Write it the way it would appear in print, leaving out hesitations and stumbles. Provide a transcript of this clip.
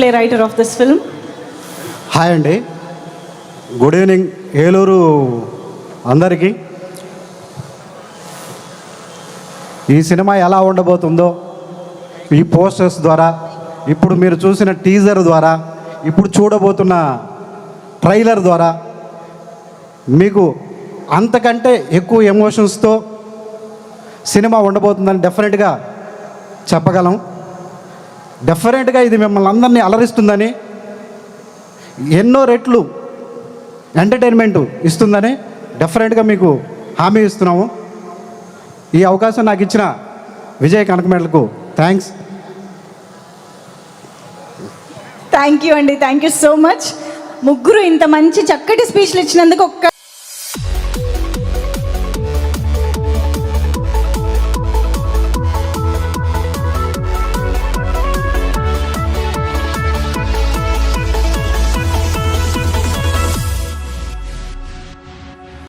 screenplay writer of this film. Hi అండి, good evening Eluru అందరికీ. ఈ సినిమా ఎలా ఉండబోతుందో ఈ పోస్టర్స్ ద్వారా, ఇప్పుడు మీరు చూసిన టీజర్ ద్వారా, ఇప్పుడు చూడబోతున్న ట్రైలర్ ద్వారా మీకు అంతకంటే ఎక్కువ ఎమోషన్స్తో సినిమా ఉండబోతుందని డెఫినెట్గా చెప్పగలం. డెఫినెట్గా ఇది మిమ్మల్ని అందరినీ అలరిస్తుందని, ఎన్నో రెట్లు ఎంటర్టైన్మెంట్ ఇస్తుందని డెఫినెట్గా మీకు హామీ ఇస్తున్నాము. ఈ అవకాశం నాకు ఇచ్చిన విజయ్ కనకమేడలకు థ్యాంక్స్. థ్యాంక్ యూ అండి, థ్యాంక్ యూ సో మచ్. ముగ్గురు ఇంత మంచి చక్కటి స్పీచ్లు ఇచ్చినందుకు ఒక్క